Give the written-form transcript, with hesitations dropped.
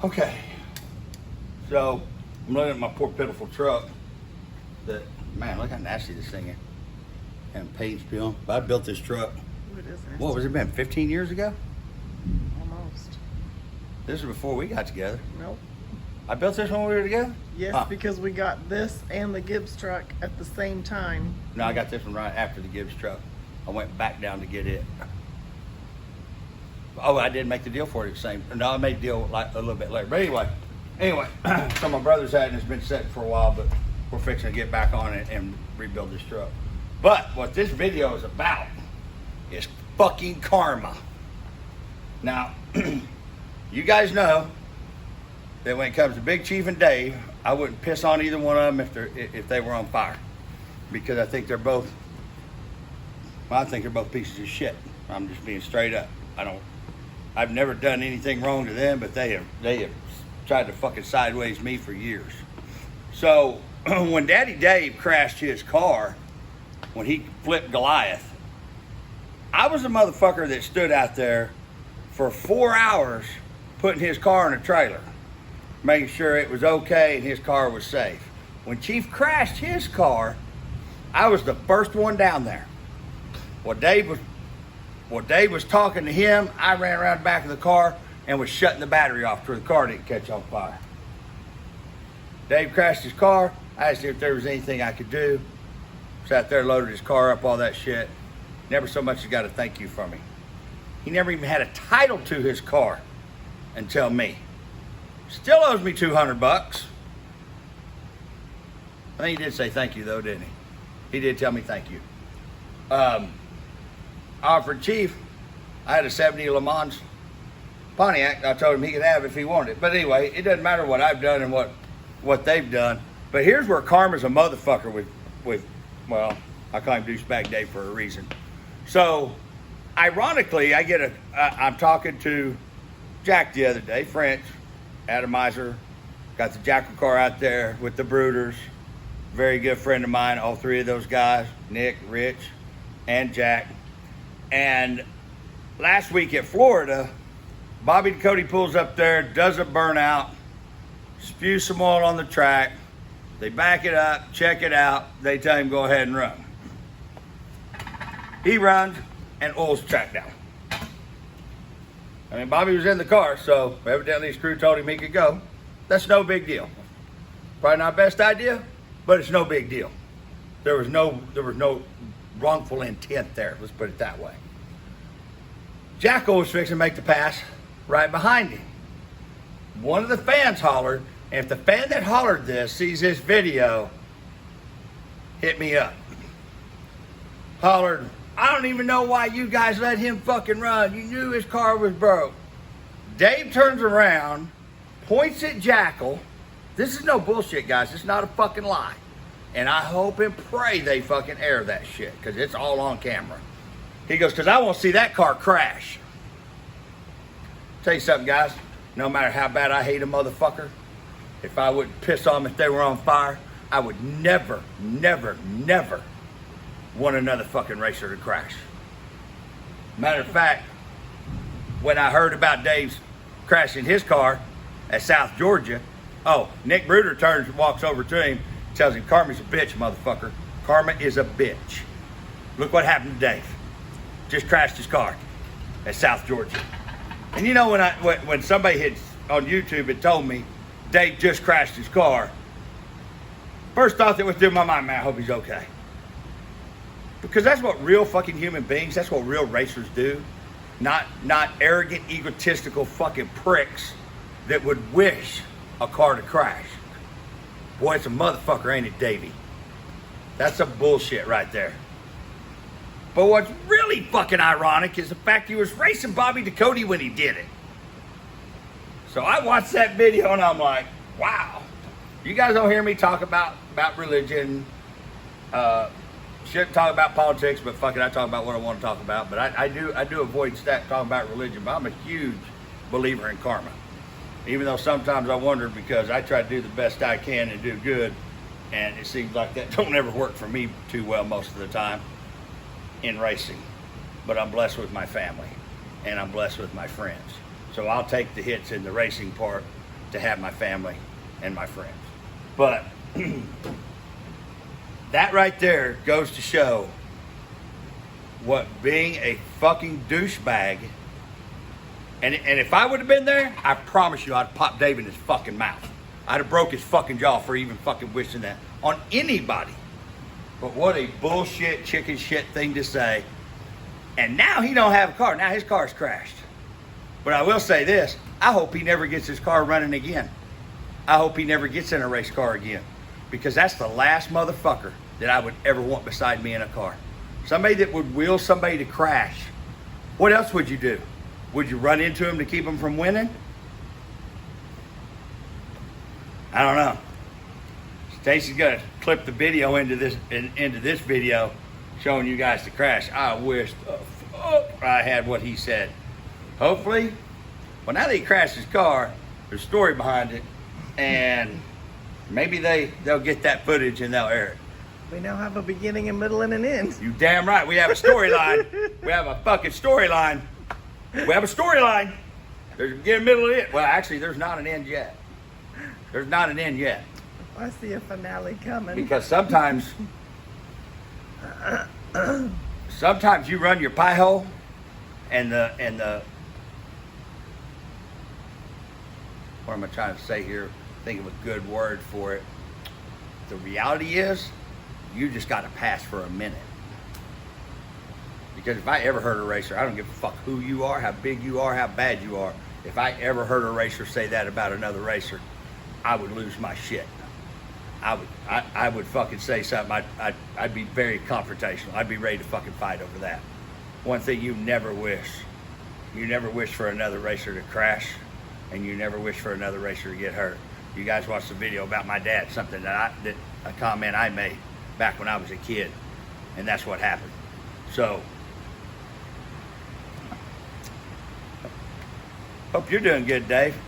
Okay, so I'm looking at my poor pitiful truck. That man, look how nasty this thing is. And paint spill. But I built this truck. It is nasty. What was it been? 15 years ago? Almost. This is before we got together. Nope. I built this when we were together. Yes, Huh. because we got this and the Gibbs truck at the same time. No, I got this one right after the Gibbs truck. I went back down to get it. Oh, I did make the deal for it at the same. No, I made the deal like a little bit later. But anyway, so my brother's had it and it's been sitting for a while, but we're fixing to get back on it and rebuild this truck. But what this video is about is fucking karma. Now, you guys know that when it comes to Big Chief and Dave, I wouldn't piss on either one of them if they were on fire, because I think they're both pieces of shit. I'm just being straight up. I've never done anything wrong to them, but they have tried to fucking sideways me for years. So when Daddy Dave crashed his car, when he flipped Goliath, I was the motherfucker that stood out there for 4 hours putting his car in a trailer, making sure it was okay and his car was safe. When Chief crashed his car, I was the first one down there. While Dave was talking to him, I ran around the back of the car and was shutting the battery off so the car didn't catch on fire. Dave crashed his car. I asked him if there was anything I could do. Sat there, loaded his car up, all that shit. Never so much as got a thank you from me. He never even had a title to his car until me. Still owes me $200. I think he did say thank you though, didn't he? He did tell me thank you. Offered Chief, I had a 70 Le Mans Pontiac. I told him he could have it if he wanted it. But anyway, it doesn't matter what I've done and what they've done. But here's where karma's a motherfucker with well, I call him Douchebag Dave for a reason. So, ironically, I'm talking to Jack the other day, French, atomizer, got the Jackal car out there with the Brooders. Very good friend of mine, all three of those guys, Nick, Rich, and Jack. And last week at Florida, Bobby Ducote pulls up there, does a burnout, spews some oil on the track. They back it up, check it out. They tell him go ahead and run. He runs and oils the track down. I mean, Bobby was in the car, so evidently his crew told him he could go. That's no big deal. Probably not best idea, but it's no big deal. There was no wrongful intent there, let's put it that way. Jackal was fixing to make the pass right behind him. One of the fans hollered, and if the fan that hollered this sees this video, hit me up. Hollered, I don't even know why you guys let him fucking run. You knew his car was broke. Dave turns around, points at Jackal. This is no bullshit, guys. It's not a fucking lie. And I hope and pray they fucking air that shit, because it's all on camera. He goes, because I want to see that car crash. Tell you something, guys. No matter how bad I hate a motherfucker, if I wouldn't piss on them if they were on fire, I would never, never, never want another fucking racer to crash. Matter of fact, when I heard about Dave's crashing his car at South Georgia, Nick Bruder walks over to him, tells him, Karma's a bitch, motherfucker. Karma is a bitch. Look what happened to Dave. Just crashed his car at South Georgia. And you know, when somebody hits on YouTube and told me Dave just crashed his car, first thought that went through my mind, man, I hope he's okay. Because that's what real fucking human beings, that's what real racers do. Not arrogant, egotistical fucking pricks that would wish a car to crash. Boy, it's a motherfucker, ain't it, Davey? That's some bullshit right there. But what's really fucking ironic is the fact he was racing Bobby Ducote when he did it. So I watched that video and I'm like, wow. You guys don't hear me talk about religion. Shouldn't talk about politics, but fuck it, I talk about what I want to talk about. But I do avoid talking about religion, but I'm a huge believer in karma. Even though sometimes I wonder, because I try to do the best I can and do good, and it seems like that don't ever work for me too well most of the time in racing. But I'm blessed with my family, and I'm blessed with my friends. So I'll take the hits in the racing part to have my family and my friends. But that right there goes to show what being a fucking douchebag. And if I would have been there, I promise you I'd have popped Dave in his fucking mouth. I'd have broke his fucking jaw for even fucking wishing that on anybody. But what a bullshit, chicken shit thing to say. And now he don't have a car. Now his car's crashed. But I will say this, I hope he never gets his car running again. I hope he never gets in a race car again. Because that's the last motherfucker that I would ever want beside me in a car. Somebody that would will somebody to crash. What else would you do? Would you run into him to keep him from winning? I don't know. Stacy's gonna clip the video into this video showing you guys the crash. I wish the fuck I had what he said. Hopefully, well, now that he crashed his car, there's a story behind it, and maybe they'll get that footage and they'll air it. We now have a beginning, a middle, and an end. You damn right. We have a storyline. We have a fucking storyline. We have a storyline. There's a beginning, middle, and end. Well, actually, there's not an end yet. There's not an end yet. I see a finale coming. Because sometimes you run your pie hole and the what am I trying to say here? Think of a good word for it. The reality is you just got to pass for a minute. Because if I ever heard a racer, I don't give a fuck who you are, how big you are, how bad you are. If I ever heard a racer say that about another racer, I would lose my shit. I would fucking say something. I'd be very confrontational. I'd be ready to fucking fight over that. One thing you never wish for another racer to crash, and you never wish for another racer to get hurt. You guys watched the video about my dad, something that a comment I made back when I was a kid, and that's what happened. So, hope you're doing good, Dave.